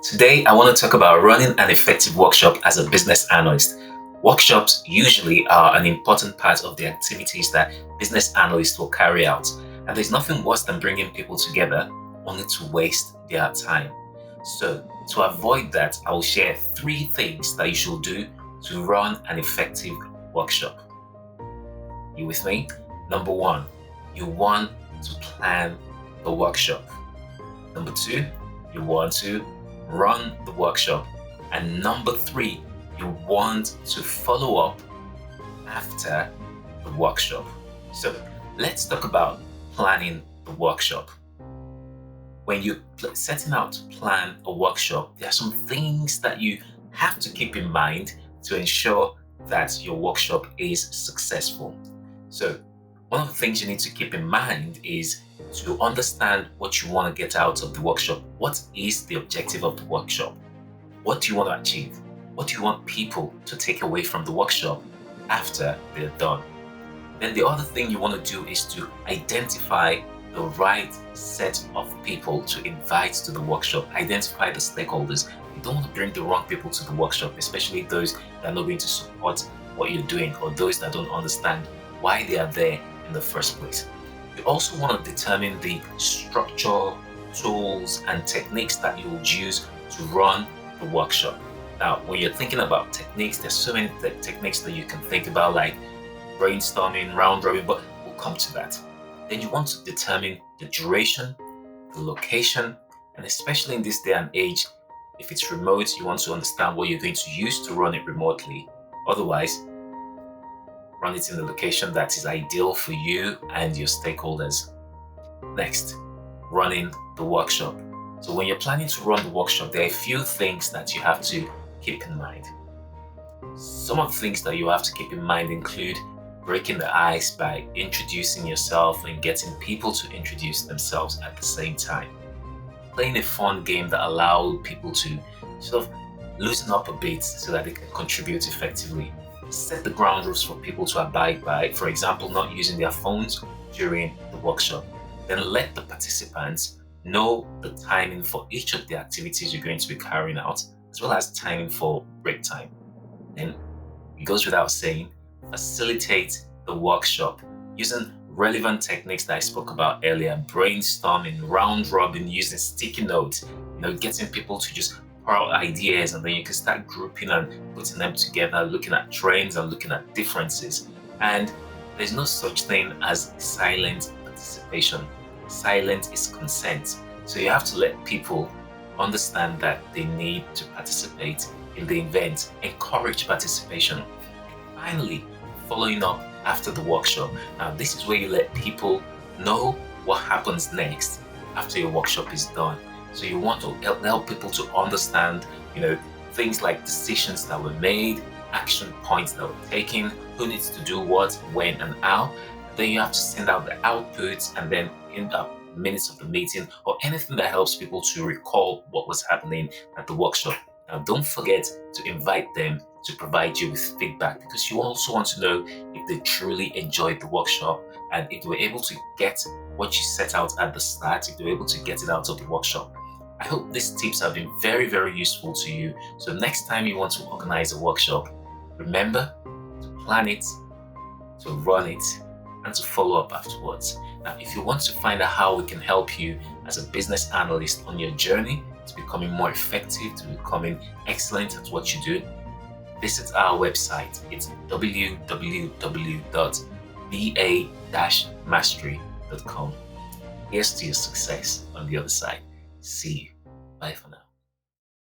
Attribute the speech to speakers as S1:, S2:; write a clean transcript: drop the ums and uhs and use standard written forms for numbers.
S1: Today, I want to talk about running an effective workshop as a business analyst. Workshops usually are an important part of the activities that business analysts will carry out, and there's nothing worse than bringing people together only to waste their time. So, to avoid that, I will share 3 things that you should do to run an effective workshop. You with me? Number 1, you want to plan the workshop. Number 2, you want to run the workshop. And number 3, you want to follow up after the workshop. So let's talk about planning the workshop. When you're setting out to plan a workshop, there are some things that you have to keep in mind to ensure that your workshop is successful. So one of the things you need to keep in mind is to understand what you want to get out of the workshop. What is the objective of the workshop? What do you want to achieve? What do you want people to take away from the workshop after they're done? Then the other thing you want to do is to identify the right set of people to invite to the workshop. Identify the stakeholders. You don't want to bring the wrong people to the workshop, especially those that are not going to support what you're doing or those that don't understand why they are there in the first place. You also want to determine the structure, tools, and techniques that you will use to run the workshop. Now, when you're thinking about techniques, there's so many techniques that you can think about, like brainstorming, round robin, but we'll come to that. Then you want to determine the duration, the location, and especially in this day and age, if it's remote, you want to understand what you're going to use to run it remotely. Otherwise, run it in the location that is ideal for you and your stakeholders. Next, running the workshop. So when you're planning to run the workshop, there are a few things that you have to keep in mind. Some of the things that you have to keep in mind include breaking the ice by introducing yourself and getting people to introduce themselves at the same time. Playing a fun game that allows people to sort of loosen up a bit so that they can contribute effectively. Set the ground rules for people to abide by, for example, not using their phones during the workshop. Then let the participants know the timing for each of the activities you're going to be carrying out, as well as timing for break time. Then it goes without saying, facilitate the workshop using relevant techniques that I spoke about earlier, brainstorming, round robin, using sticky notes, getting people to just pour out ideas, and then you can start grouping and putting them together, looking at trends and looking at differences. And there's no such thing as silent participation. Silent is consent. So you have to let people understand that they need to participate in the event. Encourage participation. Finally, following up after the workshop. Now, this is where you let people know what happens next after your workshop is done. So you want to help people to understand, things like decisions that were made, action points that were taken, who needs to do what, when, and how. Then you have to send out the outputs, and then in the minutes of the meeting or anything that helps people to recall what was happening at the workshop. Now, don't forget to invite them to provide you with feedback, because you also want to know if they truly enjoyed the workshop and if they were able to get what you set out at the start, if they were able to get it out of the workshop. I hope these tips have been very, very useful to you. So next time you want to organize a workshop, remember to plan it, to run it, and to follow up afterwards. Now, if you want to find out how we can help you as a business analyst on your journey to becoming more effective, to becoming excellent at what you do, visit our website. It's www.ba-mastery.com. Here's to your success on the other side. See you. Bye for now.